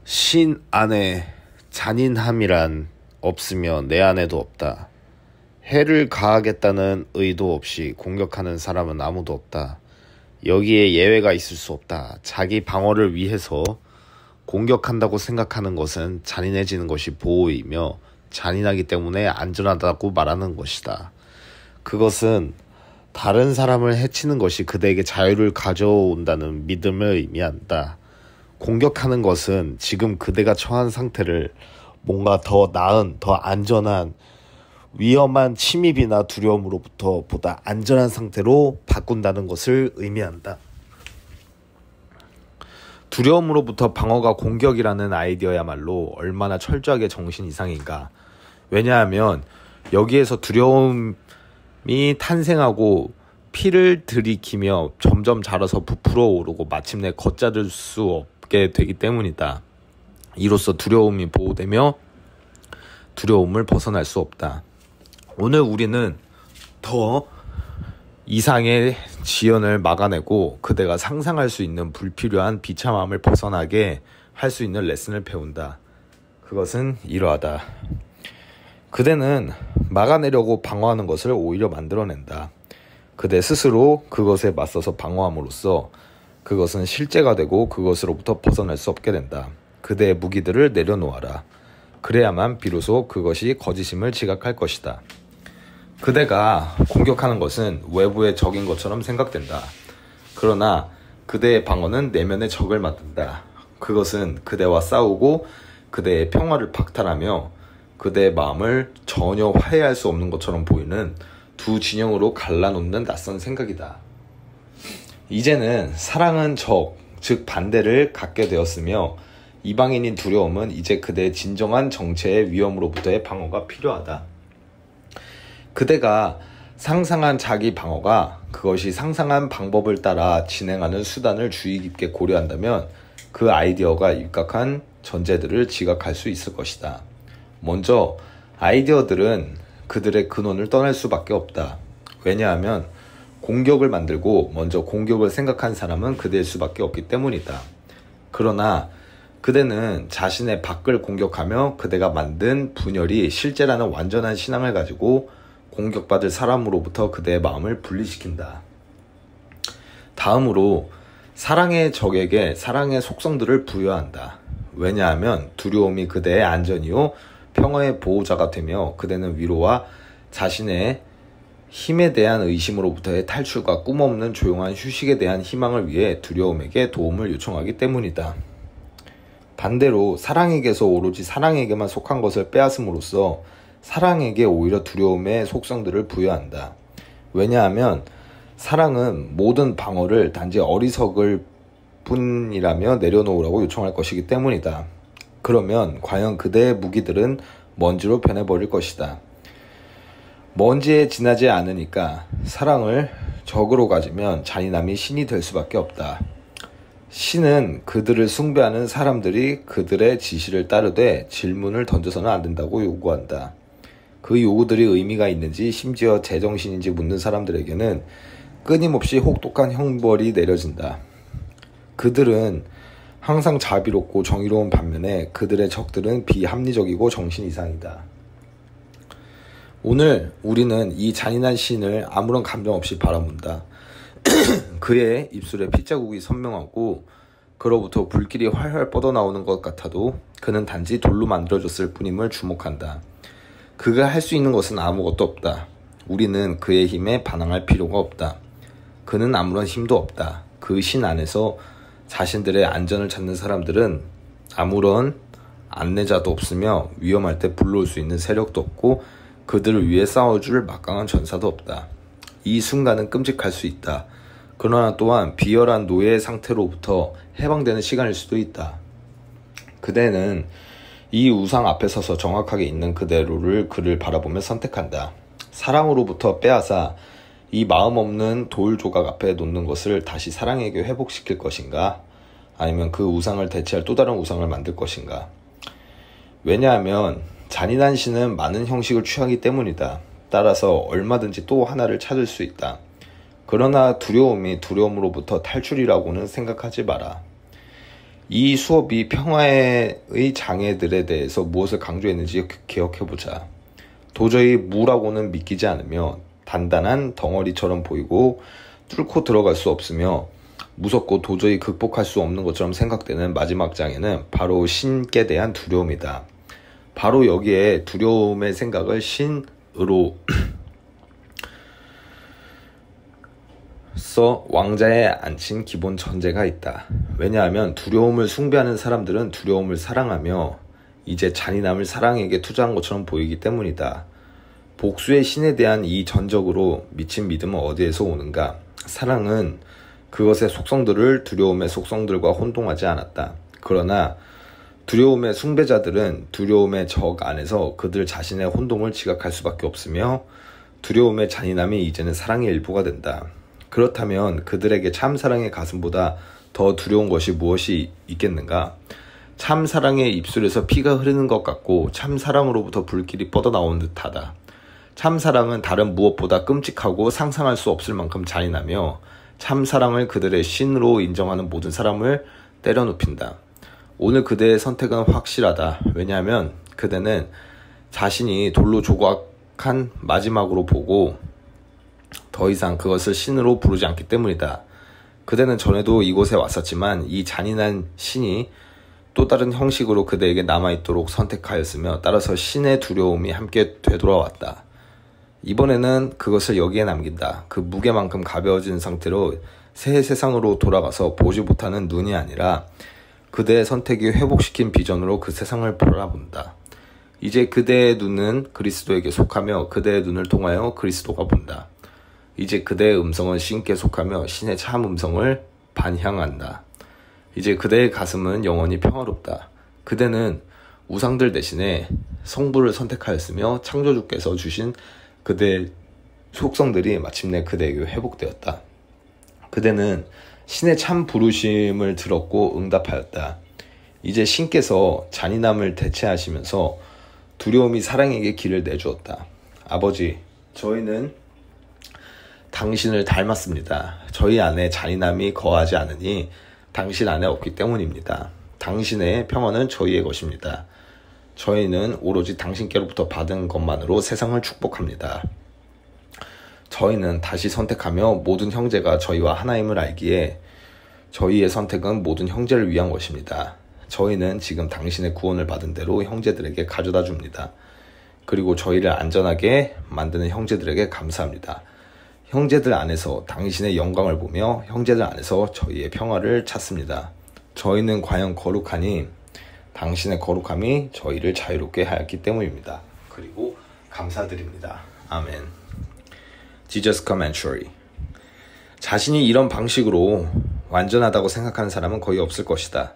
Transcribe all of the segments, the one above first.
신 안에 잔인함이란 없으며 내 안에도 없다. 해를 가하겠다는 의도 없이 공격하는 사람은 아무도 없다. 여기에 예외가 있을 수 없다. 자기 방어를 위해서 공격한다고 생각하는 것은 잔인해지는 것이 보호이며 잔인하기 때문에 안전하다고 말하는 것이다. 그것은 다른 사람을 해치는 것이 그대에게 자유를 가져온다는 믿음을 의미한다. 공격하는 것은 지금 그대가 처한 상태를 뭔가 더 나은, 더 안전한, 위험한 침입이나 두려움으로부터 보다 안전한 상태로 바꾼다는 것을 의미한다. 두려움으로부터 방어가 공격이라는 아이디어야말로 얼마나 철저하게 정신 이상인가. 왜냐하면 여기에서 두려움이 탄생하고 피를 들이키며 점점 자라서 부풀어 오르고 마침내 걷잡을 수 없게 되기 때문이다. 이로써 두려움이 보호되며 두려움을 벗어날 수 없다. 오늘 우리는 더 이상의 지연을 막아내고 그대가 상상할 수 있는 불필요한 비참함을 벗어나게 할 수 있는 레슨을 배운다. 그것은 이러하다. 그대는 막아내려고 방어하는 것을 오히려 만들어낸다. 그대 스스로 그것에 맞서서 방어함으로써 그것은 실제가 되고 그것으로부터 벗어날 수 없게 된다. 그대의 무기들을 내려놓아라. 그래야만 비로소 그것이 거짓임을 지각할 것이다. 그대가 공격하는 것은 외부의 적인 것처럼 생각된다. 그러나 그대의 방어는 내면의 적을 만든다. 그것은 그대와 싸우고 그대의 평화를 박탈하며 그대의 마음을 전혀 화해할 수 없는 것처럼 보이는 두 진영으로 갈라놓는 낯선 생각이다. 이제는 사랑은 적, 즉 반대를 갖게 되었으며 이방인인 두려움은 이제 그대의 진정한 정체의 위험으로부터의 방어가 필요하다. 그대가 상상한 자기 방어가 그것이 상상한 방법을 따라 진행하는 수단을 주의 깊게 고려한다면 그 아이디어가 입각한 전제들을 지각할 수 있을 것이다. 먼저 아이디어들은 그들의 근원을 떠날 수밖에 없다. 왜냐하면 공격을 만들고 먼저 공격을 생각한 사람은 그대일 수밖에 없기 때문이다. 그러나 그대는 자신의 밖을 공격하며 그대가 만든 분열이 실제라는 완전한 신앙을 가지고 공격받을 사람으로부터 그대의 마음을 분리시킨다. 다음으로 사랑의 적에게 사랑의 속성들을 부여한다. 왜냐하면 두려움이 그대의 안전이요 평화의 보호자가 되며 그대는 위로와 자신의 힘에 대한 의심으로부터의 탈출과 꿈없는 조용한 휴식에 대한 희망을 위해 두려움에게 도움을 요청하기 때문이다. 반대로 사랑에게서 오로지 사랑에게만 속한 것을 빼앗음으로써 사랑에게 오히려 두려움의 속성들을 부여한다. 왜냐하면 사랑은 모든 방어를 단지 어리석을 뿐이라며 내려놓으라고 요청할 것이기 때문이다. 그러면 과연 그대의 무기들은 먼지로 변해버릴 것이다. 먼지에 지나지 않으니까 사랑을 적으로 가지면 잔인함이 신이 될 수밖에 없다. 신은 그들을 숭배하는 사람들이 그들의 지시를 따르되 질문을 던져서는 안 된다고 요구한다. 그 요구들이 의미가 있는지 심지어 제정신인지 묻는 사람들에게는 끊임없이 혹독한 형벌이 내려진다. 그들은 항상 자비롭고 정의로운 반면에 그들의 적들은 비합리적이고 정신 이상이다. 오늘 우리는 이 잔인한 신을 아무런 감정 없이 바라본다. 그의 입술에 핏자국이 선명하고 그로부터 불길이 활활 뻗어나오는 것 같아도 그는 단지 돌로 만들어졌을 뿐임을 주목한다. 그가 할 수 있는 것은 아무것도 없다. 우리는 그의 힘에 반항할 필요가 없다. 그는 아무런 힘도 없다. 그 신 안에서 자신들의 안전을 찾는 사람들은 아무런 안내자도 없으며 위험할 때 불러올 수 있는 세력도 없고 그들을 위해 싸워줄 막강한 전사도 없다. 이 순간은 끔찍할 수 있다. 그러나 또한 비열한 노예 상태로부터 해방되는 시간일 수도 있다. 그대는 이 우상 앞에 서서 정확하게 있는 그대로를 그를 바라보며 선택한다. 사랑으로부터 빼앗아 이 마음 없는 돌 조각 앞에 놓는 것을 다시 사랑에게 회복시킬 것인가? 아니면 그 우상을 대체할 또 다른 우상을 만들 것인가? 왜냐하면 잔인한 신은 많은 형식을 취하기 때문이다. 따라서 얼마든지 또 하나를 찾을 수 있다. 그러나 두려움이 두려움으로부터 탈출이라고는 생각하지 마라. 이 수업이 평화의 장애들에 대해서 무엇을 강조했는지 기억해보자. 도저히 무라고는 믿기지 않으며 단단한 덩어리처럼 보이고 뚫고 들어갈 수 없으며 무섭고 도저히 극복할 수 없는 것처럼 생각되는 마지막 장애는 바로 신께 대한 두려움이다. 바로 여기에 두려움의 생각을 신으로 왕자에 앉힌 기본 전제가 있다. 왜냐하면 두려움을 숭배하는 사람들은 두려움을 사랑하며 이제 잔인함을 사랑에게 투자한 것처럼 보이기 때문이다. 복수의 신에 대한 이 전적으로 미친 믿음은 어디에서 오는가? 사랑은 그것의 속성들을 두려움의 속성들과 혼동하지 않았다. 그러나 두려움의 숭배자들은 두려움의 적 안에서 그들 자신의 혼동을 지각할 수밖에 없으며 두려움의 잔인함이 이제는 사랑의 일부가 된다. 그렇다면 그들에게 참 사랑의 가슴보다 더 두려운 것이 무엇이 있겠는가? 참 사랑의 입술에서 피가 흐르는 것 같고 참 사랑으로부터 불길이 뻗어나오는 듯하다. 참 사랑은 다른 무엇보다 끔찍하고 상상할 수 없을 만큼 잔인하며 참 사랑을 그들의 신으로 인정하는 모든 사람을 때려눕힌다. 오늘 그대의 선택은 확실하다. 왜냐하면 그대는 자신이 돌로 조각한 마지막으로 보고 더 이상 그것을 신으로 부르지 않기 때문이다. 그대는 전에도 이곳에 왔었지만 이 잔인한 신이 또 다른 형식으로 그대에게 남아있도록 선택하였으며 따라서 신의 두려움이 함께 되돌아왔다. 이번에는 그것을 여기에 남긴다. 그 무게만큼 가벼워진 상태로 새 세상으로 돌아가서 보지 못하는 눈이 아니라 그대의 선택이 회복시킨 비전으로 그 세상을 바라본다. 이제 그대의 눈은 그리스도에게 속하며 그대의 눈을 통하여 그리스도가 본다. 이제 그대의 음성은 신께 속하며 신의 참 음성을 반향한다. 이제 그대의 가슴은 영원히 평화롭다. 그대는 우상들 대신에 성부를 선택하였으며 창조주께서 주신 그대의 속성들이 마침내 그대에게 회복되었다. 그대는 신의 참 부르심을 들었고 응답하였다. 이제 신께서 잔인함을 대체하시면서 두려움이 사랑에게 길을 내주었다. 아버지, 저희는 당신을 닮았습니다. 저희 안에 잔인함이 거하지 않으니 당신 안에 없기 때문입니다. 당신의 평화는 저희의 것입니다. 저희는 오로지 당신께로부터 받은 것만으로 세상을 축복합니다. 저희는 다시 선택하며 모든 형제가 저희와 하나임을 알기에 저희의 선택은 모든 형제를 위한 것입니다. 저희는 지금 당신의 구원을 받은 대로 형제들에게 가져다 줍니다. 그리고 저희를 안전하게 만드는 형제들에게 감사합니다. 형제들 안에서 당신의 영광을 보며 형제들 안에서 저희의 평화를 찾습니다. 저희는 과연 거룩하니 당신의 거룩함이 저희를 자유롭게 하였기 때문입니다. 그리고 감사드립니다. 아멘. Jesus Commentary. 자신이 이런 방식으로 완전하다고 생각하는 사람은 거의 없을 것이다.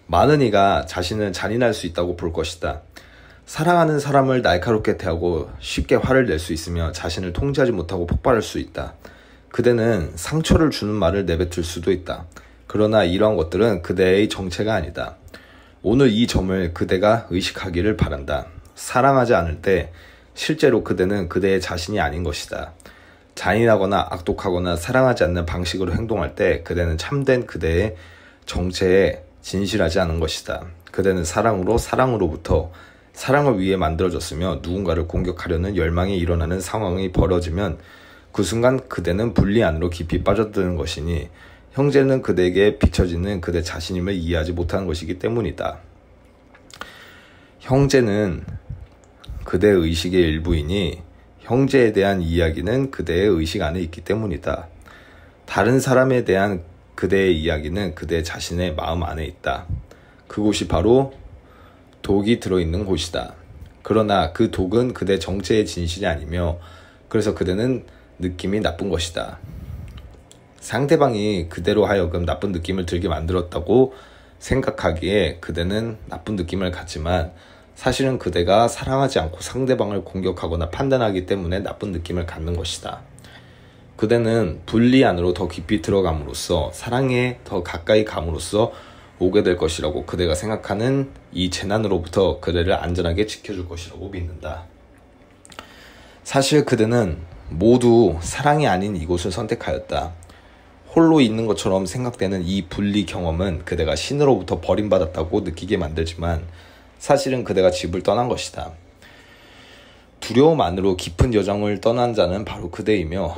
많은 이가 자신은 잔인할 수 있다고 볼 것이다. 사랑하는 사람을 날카롭게 대하고 쉽게 화를 낼 수 있으며 자신을 통제하지 못하고 폭발할 수 있다. 그대는 상처를 주는 말을 내뱉을 수도 있다. 그러나 이러한 것들은 그대의 정체가 아니다. 오늘 이 점을 그대가 의식하기를 바란다. 사랑하지 않을 때 실제로 그대는 그대의 자신이 아닌 것이다. 잔인하거나 악독하거나 사랑하지 않는 방식으로 행동할 때 그대는 참된 그대의 정체에 진실하지 않은 것이다. 그대는 사랑으로부터 사랑을 위해 만들어졌으며 누군가를 공격하려는 열망이 일어나는 상황이 벌어지면 그 순간 그대는 분리 안으로 깊이 빠져드는 것이니 형제는 그대에게 비춰지는 그대 자신임을 이해하지 못하는 것이기 때문이다. 형제는 그대의 의식의 일부이니 형제에 대한 이야기는 그대의 의식 안에 있기 때문이다. 다른 사람에 대한 그대의 이야기는 그대 자신의 마음 안에 있다. 그곳이 바로 독이 들어있는 곳이다. 그러나 그 독은 그대 정체의 진실이 아니며 그래서 그대는 느낌이 나쁜 것이다. 상대방이 그대로 하여금 나쁜 느낌을 들게 만들었다고 생각하기에 그대는 나쁜 느낌을 갖지만 사실은 그대가 사랑하지 않고 상대방을 공격하거나 판단하기 때문에 나쁜 느낌을 갖는 것이다. 그대는 분리 안으로 더 깊이 들어감으로써 사랑에 더 가까이 감으로써 오게 될 것이라고 그대가 생각하는 이 재난으로부터 그대를 안전하게 지켜줄 것이라고 믿는다. 사실 그대는 모두 사랑이 아닌 이곳을 선택하였다. 홀로 있는 것처럼 생각되는 이 분리 경험은 그대가 신으로부터 버림받았다고 느끼게 만들지만 사실은 그대가 집을 떠난 것이다. 두려움 안으로 깊은 여정을 떠난 자는 바로 그대이며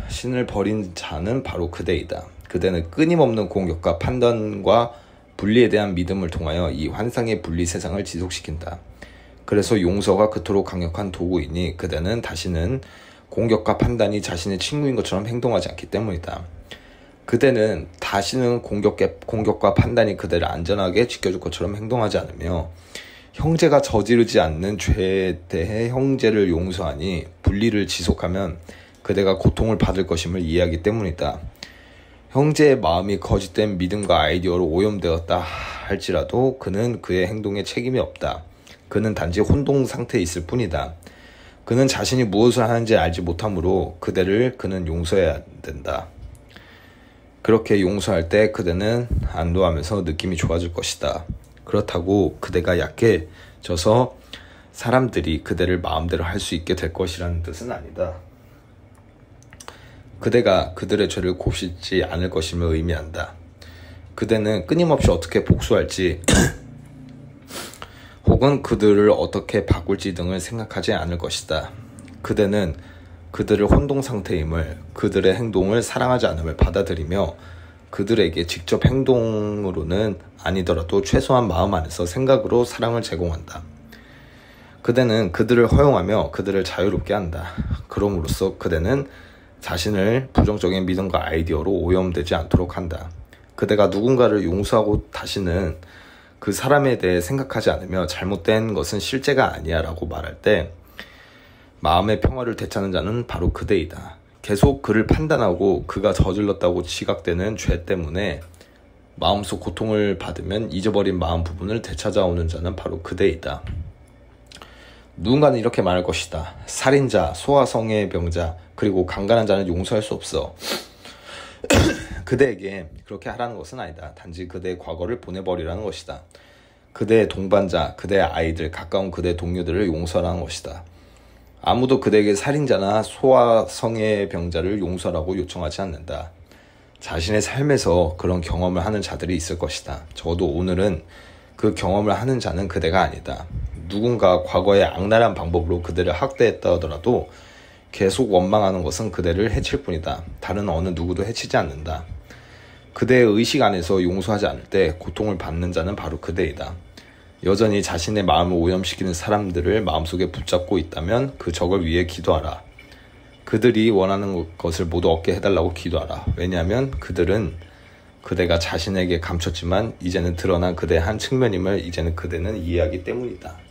신을 버린 자는 바로 그대이다. 그대는 끊임없는 공격과 판단과 분리에 대한 믿음을 통하여 이 환상의 분리 세상을 지속시킨다. 그래서 용서가 그토록 강력한 도구이니 그대는 다시는 공격과 판단이 자신의 친구인 것처럼 행동하지 않기 때문이다. 그대는 다시는 공격과 판단이 그대를 안전하게 지켜줄 것처럼 행동하지 않으며 형제가 저지르지 않는 죄에 대해 형제를 용서하니 분리를 지속하면 그대가 고통을 받을 것임을 이해하기 때문이다. 형제의 마음이 거짓된 믿음과 아이디어로 오염되었다 할지라도 그는 그의 행동에 책임이 없다. 그는 단지 혼동 상태에 있을 뿐이다. 그는 자신이 무엇을 하는지 알지 못하므로 그대를 그는 용서해야 된다. 그렇게 용서할 때 그대는 안도하면서 느낌이 좋아질 것이다. 그렇다고 그대가 약해져서 사람들이 그대를 마음대로 할 수 있게 될 것이라는 뜻은 아니다. 그대가 그들의 죄를 곱씹지 않을 것임을 의미한다. 그대는 끊임없이 어떻게 복수할지 혹은 그들을 어떻게 바꿀지 등을 생각하지 않을 것이다. 그대는 그들을 혼동 상태임을, 그들의 행동을 사랑하지 않음을 받아들이며 그들에게 직접 행동으로는 아니더라도 최소한 마음 안에서 생각으로 사랑을 제공한다. 그대는 그들을 허용하며 그들을 자유롭게 한다. 그럼으로써 그대는 자신을 부정적인 믿음과 아이디어로 오염되지 않도록 한다. 그대가 누군가를 용서하고 다시는 그 사람에 대해 생각하지 않으며 잘못된 것은 실제가 아니야 라고 말할 때 마음의 평화를 되찾는 자는 바로 그대이다. 계속 그를 판단하고 그가 저질렀다고 지각되는 죄 때문에 마음속 고통을 받으면 잊어버린 마음 부분을 되찾아오는 자는 바로 그대이다. 누군가는 이렇게 말할 것이다. 살인자, 소아성애 병자, 그리고 강간한 자는 용서할 수 없어. 그대에게 그렇게 하라는 것은 아니다. 단지 그대의 과거를 보내버리라는 것이다. 그대의 동반자, 그대의 아이들, 가까운 그대의 동료들을 용서하라는 것이다. 아무도 그대에게 살인자나 소아성애 병자를 용서라고 요청하지 않는다. 자신의 삶에서 그런 경험을 하는 자들이 있을 것이다. 적어도 오늘은 그 경험을 하는 자는 그대가 아니다. 누군가 과거의 악랄한 방법으로 그대를 학대했다 하더라도 계속 원망하는 것은 그대를 해칠 뿐이다. 다른 어느 누구도 해치지 않는다. 그대의 의식 안에서 용서하지 않을 때 고통을 받는 자는 바로 그대이다. 여전히 자신의 마음을 오염시키는 사람들을 마음속에 붙잡고 있다면 그 적을 위해 기도하라. 그들이 원하는 것을 모두 얻게 해달라고 기도하라. 왜냐하면 그들은 그대가 자신에게 감췄지만 이제는 드러난 그대의 한 측면임을 이제는 그대는 이해하기 때문이다.